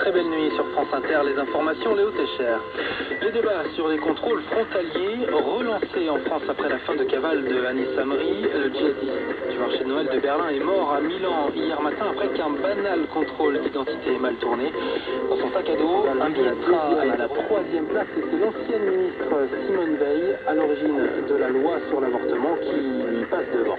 très belle nuit sur France Inter, les informations Léo Técher. Les débats sur les contrôles frontaliers relancés en France après la fin de cavale de Anis Amri. Le djihadiste du marché de Noël de Berlin est mort à Milan hier matin après qu'un banal contrôle d'identité ait mal tourné. Dans son sac à dos, un billet de train à la 3e place et c'est l'ancienne ministre Simone Veil, à l'origine de la loi sur l'avortement, qui lui passe devant.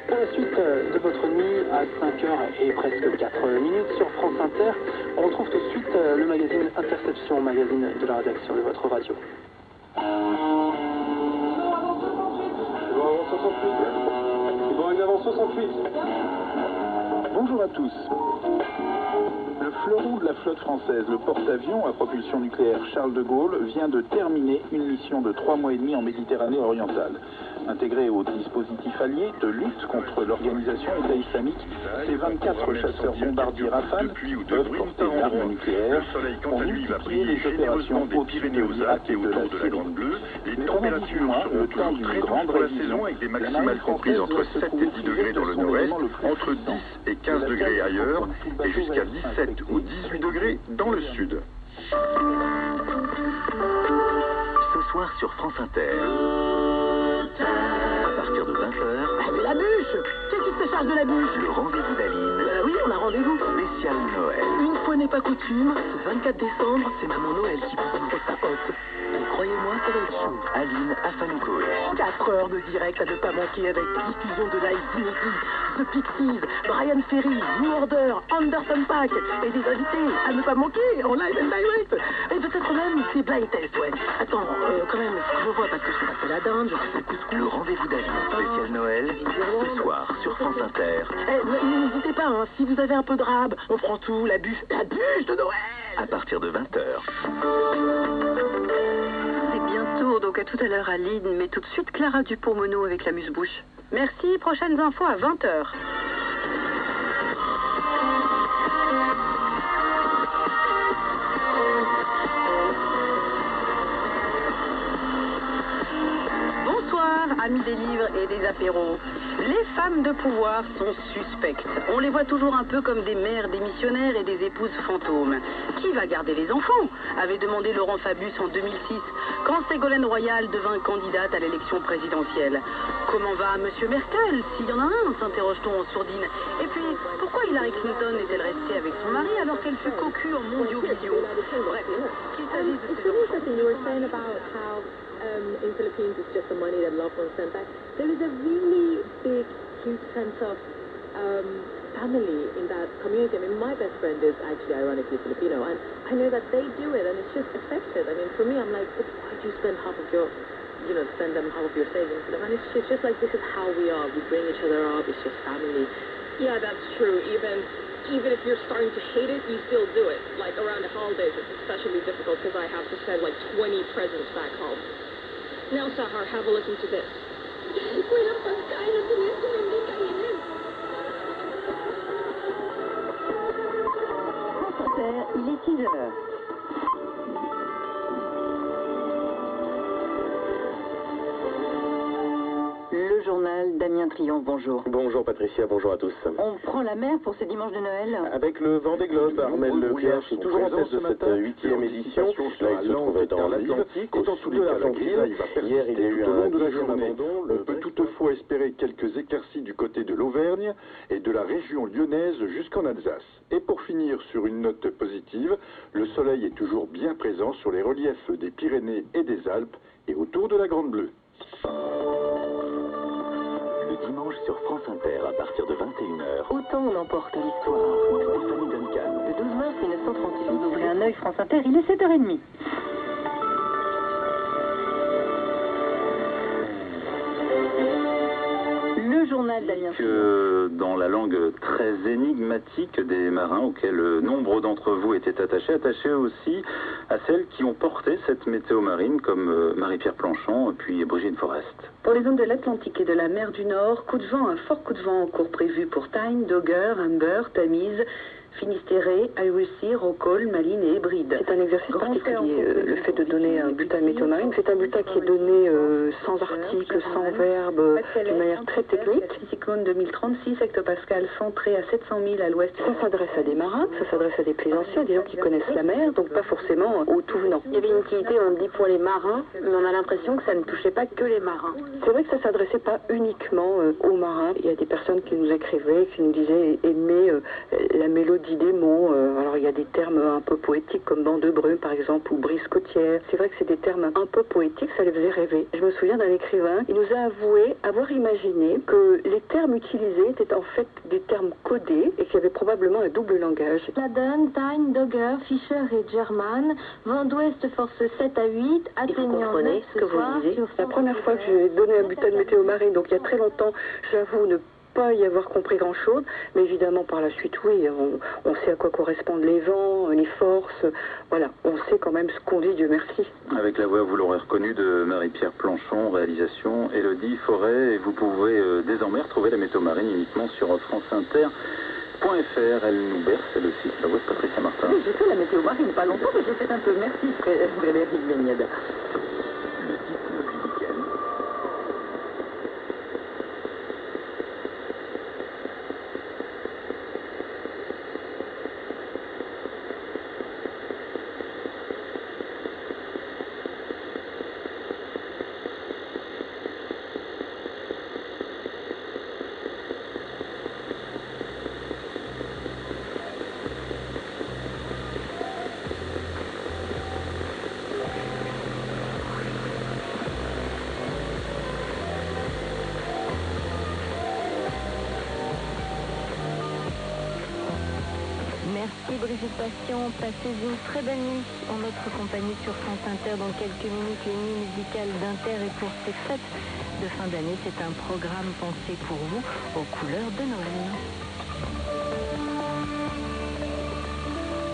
Pour la suite de votre nuit à 5h et presque 4 minutes sur France Inter, on retrouve tout de suite le magazine Interception, magazine de la rédaction de votre radio. C'est bon, une avance 68. Bonjour à tous. Le fleuron de la flotte française, le porte-avions à propulsion nucléaire Charles de Gaulle, vient de terminer une mission de 3 mois et demi en Méditerranée orientale. Intégré au dispositif allié de lutte contre l'organisation État islamique, ces 24 chasseurs bombardiers Rafale peuvent porter l'arme nucléaire pour multiplier les opérations au-dessus de l'Irak et de la Syrie. Mais pendant 18 mois, le temps d'une grande révision, avec des maximales comprises entre 7 et 10 degrés dans le nord-est, entre 10 et 15 degrés ailleurs, et jusqu'à 17 ou 18 degrés dans le sud. Ce soir sur France Inter, à partir de 20h... Mais la bûche! Qu'est-ce qui se charge de la bûche? Le rendez-vous d'Aline. Oui, on a rendez-vous. Spécial Noël. Une fois n'est pas coutume, ce 24 décembre, c'est Maman Noël qui vous ouvre sa hotte. Et croyez-moi, ça va être chaud. Aline Afanoukoé. 4 heures de direct à ne pas manquer avec diffusion de live inédits, The Pixies, Brian Ferry, New Order, Anderson .Paak et des invités à ne pas manquer en live and direct. Et peut-être même des blind tests, ouais. Attends, quand même, faut que je vois parce que je fais passer la dinde, je fais le couscous. Le rendez-vous d'Aline, spécial Noël, ce soir sur France Inter. N'hésitez pas, hein, si vous avez un peu de rab, on prend tout, la bûche de Noël. À partir de 20h. C'est bientôt, donc à tout à l'heure Aline, mais tout de suite Clara Dupont-Mono avec la Muse-Bouche. Merci, prochaines infos à 20h. Bonsoir, amis des livres et des apéros. Les femmes de pouvoir sont suspectes. On les voit toujours un peu comme des mères démissionnaires et des épouses fantômes. Qui va garder les enfants? Avait demandé Laurent Fabius en 2006, quand Ségolène Royal devint candidate à l'élection présidentielle. Comment va Monsieur Merkel? S'il y en a un, s'interroge-t-on en sourdine. Et puis, pourquoi Hillary Clinton est-elle restée avec son mari alors qu'elle fut cocu en mondio-vidéo? Bref, qu'il s'agisse de ces enfants... In Philippines, it's just the money that loved ones send back. There is a really big, huge sense of family in that community. I mean, my best friend is actually ironically Filipino, and I know that they do it, and it's just expected. I mean, for me, I'm like, but why do you spend half of your, send them half of your savings to them? And it's just like, this is how we are. We bring each other up. It's just family. Yeah, that's true. Even if you're starting to hate it, you still do it. Like around the holidays, it's especially difficult because I have to send like 20 presents back home. Now, Sahar, have a listen to this. Il est 6h. Le journal, Damien Triomphe, bonjour. Bonjour Patricia, bonjour à tous. On prend la mer pour ce dimanche de Noël. Avec le Vendée Globe, Armel Leclerc est toujours en tête de cette 8e édition. Là, il se trouvait dans l'Atlantique, au sud de la Franquise. Hier, il y a eu un dixième abandon. On peut toutefois espérer quelques éclaircies du côté de l'Auvergne et de la région lyonnaise jusqu'en Alsace. Et pour finir sur une note positive, le soleil est toujours bien présent sur les reliefs des Pyrénées et des Alpes et autour de la Grande Bleue. Le dimanche sur France Inter à partir de 21h. Autant on emporte l'histoire. Stéphanie Duncan. Le 12 mars 1938, vous ouvrez un œil France Inter, il est 7h30. Le journal d'Alien. Que dans la langue très énigmatique des marins auxquels nombre d'entre vous étaient attachés aussi à celles qui ont porté cette météo marine comme Marie-Pierre Planchon puis Brigitte Forest. Pour les zones de l'Atlantique et de la mer du Nord, coup de vent, un fort coup de vent en cours prévu pour Tyne, Dogger, Humber, Tamise, Finistéré, Irish, Rocol, Malines et Hébride. C'est un exercice particulier, le fait de donner un bulletin de météo marine. C'est un bulletin qui est donné sans article, sans verbe, d'une manière très technique. Cyclone 2036 hectopascales centré à 700 000 à l'ouest. Ça s'adresse à des marins, ça s'adresse à des plaisanciers, des gens qui connaissent la mer, donc pas forcément aux tout venants. Il y avait une utilité, on dit pour les marins, mais on a l'impression que ça ne touchait pas que les marins. C'est vrai que ça s'adressait pas uniquement aux marins. Il y a des personnes qui nous écrivaient, qui nous disaient aimer la mélodie des mots. Alors il y a des termes un peu poétiques comme banc de brume par exemple ou brise côtière. C'est vrai que c'est des termes un peu poétiques, ça les faisait rêver. Je me souviens d'un écrivain, il nous a avoué avoir imaginé que les termes utilisés étaient en fait des termes codés et qu'il y avait probablement un double langage. Laden, Tyne, Dogger, Fisher et German, vent d'ouest force 7 à 8, atteignant 9 ce soir. La première fois que j'ai donné un bulletin de météo marine, donc il y a très longtemps, j'avoue ne pas y avoir compris grand-chose, mais évidemment par la suite, oui, on sait à quoi correspondent les vents, les forces, voilà, on sait quand même ce qu'on dit, Dieu merci. Avec la voix, vous l'aurez reconnu, de Marie-Pierre Planchon, réalisation Élodie Forêt, et vous pouvez désormais retrouver la météo marine uniquement sur franceinter.fr. Elle nous berce, elle aussi, la voix de Patricia Martin. Oui, j'ai fait la météo marine, pas longtemps, mais j'ai fait un peu, merci Frédéric Beignède. Le disque du week-end. Merci Brigitte Passion, passez une très belle nuit en notre compagnie sur France Inter. Dans quelques minutes, les nuits musicales d'Inter et pour ces fêtes de fin d'année, c'est un programme pensé pour vous aux couleurs de Noël.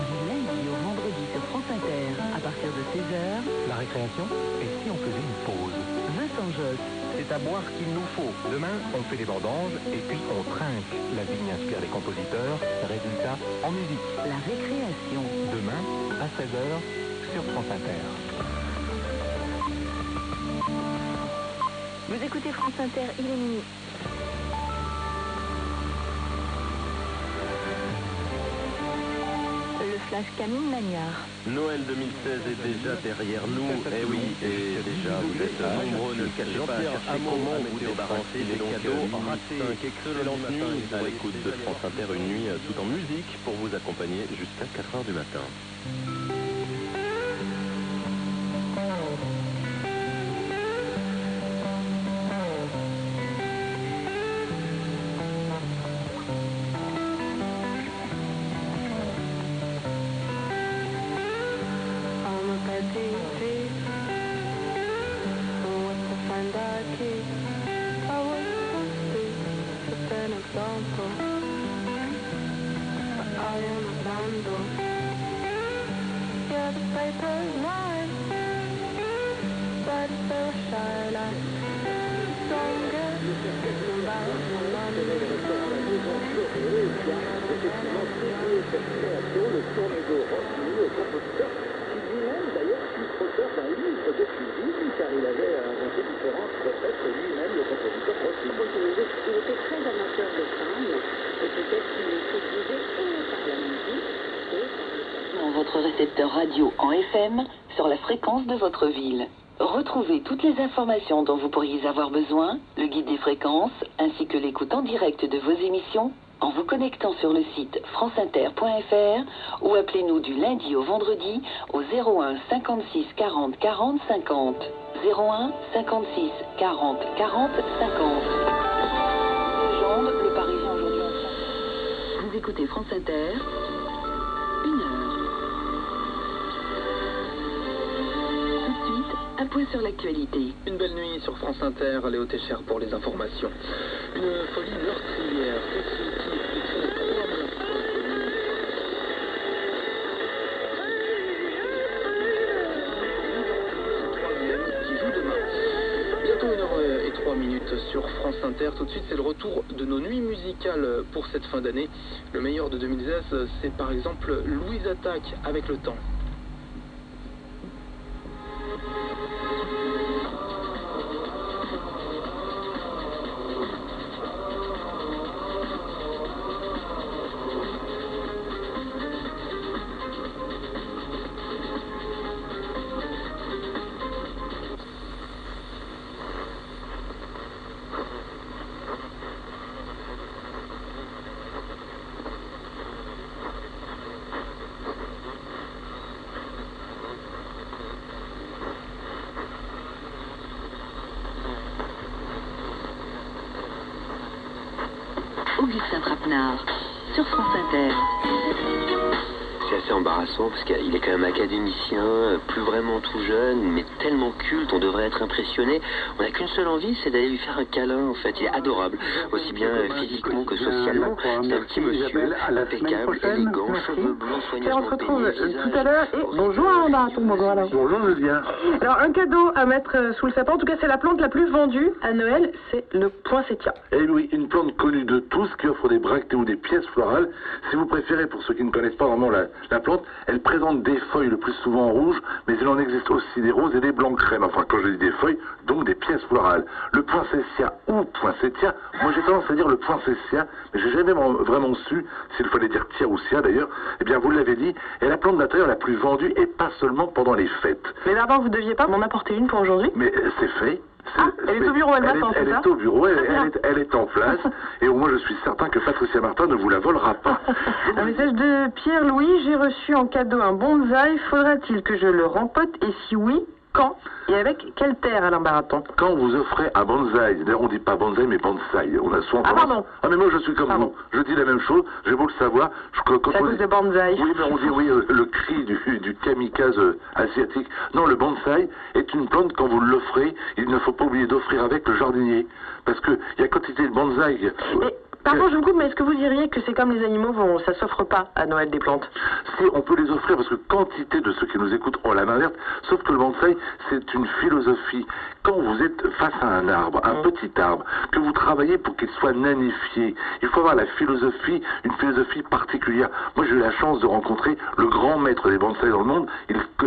Du lundi au vendredi sur France Inter, à partir de 16h, la récréation, et si on faisait une pause? Vincent Josse. C'est à boire qu'il nous faut. Demain, on fait des vendanges et puis on trinque. La vigne inspire les compositeurs. Résultat, en musique. La récréation. Demain, à 16h, sur France Inter. Vous écoutez France Inter, il est minuit. Le flash Camille Magnard. Noël 2016 est déjà derrière nous. Eh oui, et déjà vous êtes nombreux, ne le cachez pas, à chercher comment vous débarrasser des cadeaux ratés. 5 excellentes nuits à l'écoute de France Inter, une nuit tout en musique pour vous accompagner jusqu'à 4h du matin. Le Tournego Rossini au compositeur qui lui-même d'ailleurs fut auteur d'un livre de cuisine car il avait inventé différentes recettes lui-même, le compositeur Rossini. Il était très amateur de pain et peut-être qu'il est séduisé et par la musique et par le... Dans votre récepteur radio en FM sur la fréquence de votre ville. Retrouvez toutes les informations dont vous pourriez avoir besoin, le guide des fréquences, ainsi que l'écoute en direct de vos émissions, en vous connectant sur le site franceinter.fr ou appelez-nous du lundi au vendredi au 01 56 40 40 50. 01 56 40 40 50. Légende, le Parisien aujourd'hui en France. Vous écoutez France Inter, 1 heure. Tout de suite, un point sur l'actualité. Une belle nuit sur France Inter, Léo Técher pour les informations. Une folie meurtrière, c'est ce qui expliquerait 3 meurtres. Qui joue demain. Bientôt 1h03 23 minutes sur France Inter. Tout de suite, c'est le retour de nos nuits musicales pour cette fin d'année. Le meilleur de 2016, c'est par exemple Louise Attaque avec le temps. Augustin Trapenard, sur France Inter. C'est assez embarrassant parce qu'il est quand même académicien, plus vraiment tout jeune, mais tellement culte, on devrait être impressionné. On n'a qu'une seule envie, c'est d'aller lui faire un câlin en fait. Il est adorable, aussi bien physiquement que socialement. C'est un petit monsieur, impeccable, élégant, cheveux blonds, soigneusement peignés. On se retrouve tout à l'heure et bonjour à Marathon. Bonjour alors. Bonjour Julien. Alors un cadeau à mettre sous le sapin, en tout cas c'est la plante la plus vendue à Noël, c'est le poinsettia. Eh oui, une plante connue de tous qui offre des bractées ou des pièces florales. Si vous préférez, pour ceux qui ne connaissent pas vraiment la plante, elle présente des feuilles le plus souvent en rouge, mais il en existe aussi des roses et des blancs crème. Enfin, quand je dis des feuilles, donc des pièces florales. Le poinsettia ou poinsettia, moi j'ai tendance à dire le poinsettia, mais j'ai jamais vraiment su s'il fallait dire tia ou sia d'ailleurs. Eh bien, vous l'avez dit, est la plante d'intérieur la plus vendue et pas seulement pendant les fêtes. Mais d'abord, vous deviez pas m'en apporter une pour aujourd'hui? Mais c'est fait. Elle est au bureau, elle m'attend, c'est ça? Elle est au bureau, elle est en place, et moi je suis certain que Patricia Martin ne vous la volera pas. Un message de Pierre-Louis, j'ai reçu en cadeau un bonsaï, faudra-t-il que je le rempote, et si oui, quand? Et avec quelle terre, Alain Baraton? Quand vous offrez un bonsaï, d'ailleurs on dit pas bonsaï mais bonsaï, on a souvent... Ah pardon. Ah mais moi je suis comme vous, je dis la même chose, j'ai beau le savoir... C'est à cause de bonsaï. Oui mais on dit oui, le cri du kamikaze asiatique. Non, le bonsaï est une plante, quand vous l'offrez, il ne faut pas oublier d'offrir avec le jardinier. Parce qu'il y a quantité de bonsaï... Pardon, je vous coupe, mais est-ce que vous diriez que c'est comme les animaux, ça s'offre pas à Noël des plantes? Si, on peut les offrir parce que quantité de ceux qui nous écoutent ont la main verte, sauf que le bonsaï, c'est une philosophie. Quand vous êtes face à un arbre, un petit arbre, que vous travaillez pour qu'il soit nanifié, il faut avoir la philosophie, une philosophie particulière. Moi, j'ai eu la chance de rencontrer le grand maître des bonsaïs dans le monde.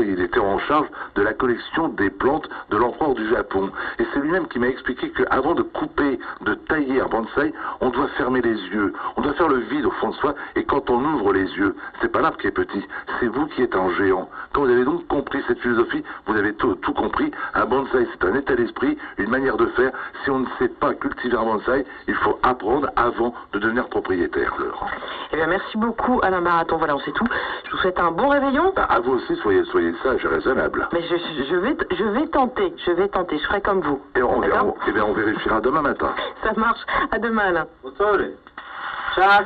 Il était en charge de la collection des plantes de l'empereur du Japon. Et c'est lui-même qui m'a expliqué qu'avant de couper, de tailler un bonsaï, on doit fermer les yeux, on doit faire le vide au fond de soi, et quand on ouvre les yeux, c'est pas l'arbre qui est petit, c'est vous qui êtes un géant. Quand vous avez donc compris cette philosophie, vous avez tout compris. Un bonsaï, c'est un état d'esprit, une manière de faire. Si on ne sait pas cultiver un bonsaï, il faut apprendre avant de devenir propriétaire. Eh bien, merci beaucoup, Alain Baraton. Voilà, on sait tout. Je vous souhaite un bon réveillon. À vous aussi, soyez sage et raisonnable. Mais je vais tenter, je ferai comme vous. Et on vérifiera demain matin. Ça marche. À demain, Alain. Ciao.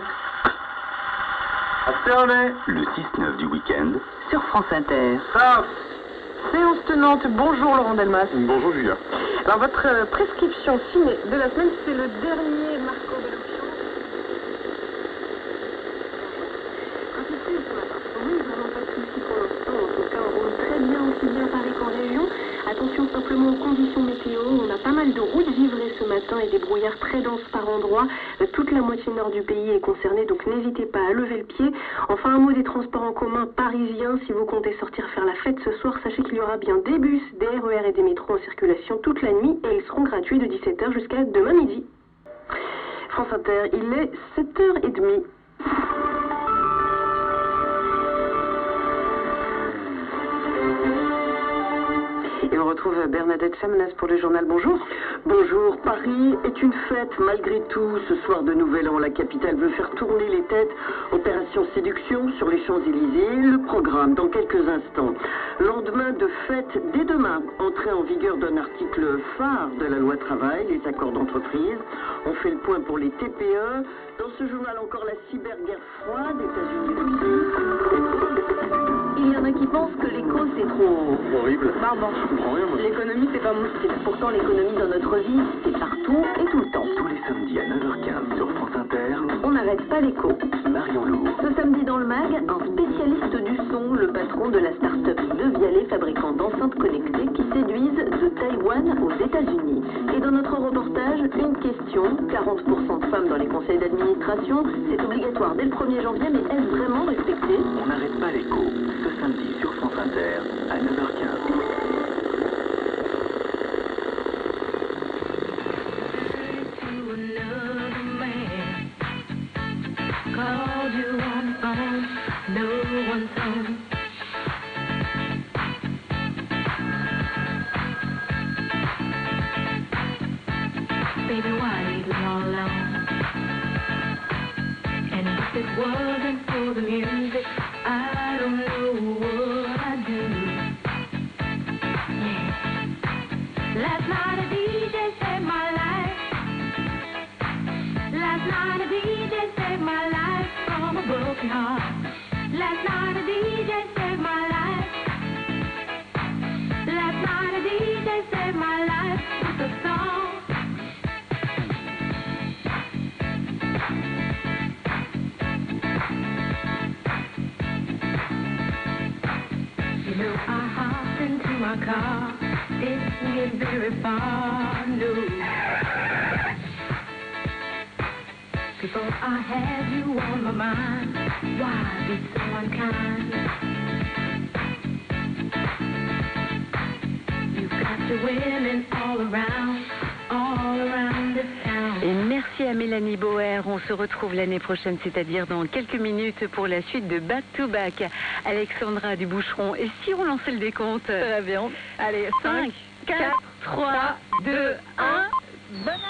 Le 6-9 du week-end sur France Inter. Séance tenante. Bonjour Laurent Delmas. Bonjour Julia. Alors votre prescription ciné de la semaine, c'est le dernier Marco Bellucci. Oui, vraiment pas de soucis pour l'instant. En tout cas, on roule très bien aussi bien à Paris qu'en région. Attention simplement aux conditions météo. On a pas mal de routes givrées ce matin et des brouillards très denses par endroits. Toute la moitié nord du pays est concernée, donc n'hésitez pas à lever le pied. Enfin, un mot des transports en commun parisiens. Si vous comptez sortir faire la fête ce soir, sachez qu'il y aura bien des bus, des RER et des métros en circulation toute la nuit et ils seront gratuits de 17h jusqu'à demain midi. France Inter, il est 7h30. Et on retrouve Bernadette Samenas pour le journal. Bonjour. Bonjour. Paris est une fête malgré tout. Ce soir de Nouvel An, la capitale veut faire tourner les têtes. Opération séduction sur les Champs-Élysées. Le programme dans quelques instants. Lendemain de fête, dès demain, entrée en vigueur d'un article phare de la loi travail, les accords d'entreprise. On fait le point pour les TPE. Dans ce journal, encore la cyberguerre froide, États-Unis-Russie. Il y en a qui pensent que l'éco c'est trop... horrible. Pardon. Je comprends rien, moi. L'économie c'est pas moustique. Pourtant l'économie dans notre vie, c'est partout et tout le temps. Tous les samedis à 9h15 sur France Inter. On n'arrête pas l'éco. Marion Lou. Ce samedi dans le mag, un spécialiste du son, le patron de la start-up De Vialet, fabricant d'enceintes connectées qui séduisent de Taïwan aux États-Unis. Et dans notre reportage Anne, une question. 40% de femmes dans les conseils d'administration. C'est obligatoire dès le 1er janvier, mais est-ce vraiment respecté? On n'arrête pas l'écho. Ce samedi sur France Inter à 9h15. Called you on the phone, no one's home. Baby, why leave me all alone? And if it wasn't for the music, I don't know what I'd do. Yeah. Last night a DJ saved my life. Last night a DJ saved my life from a broken heart. Last night a DJ saved my life. Last night a DJ saved my life with a song. You know I hopped into my car, didn't get very far, no. Before I had you on my mind, why be so unkind? You've got your women all around this town. Et merci à Mélanie Bauer. On se retrouve l'année prochaine, c'est-à-dire dans quelques minutes pour la suite de Back to Back. Alexandra Duboucheron. Et si on lançait le décompte? Très bien. Allez, 5, 4, 3, 2, 1. Bonne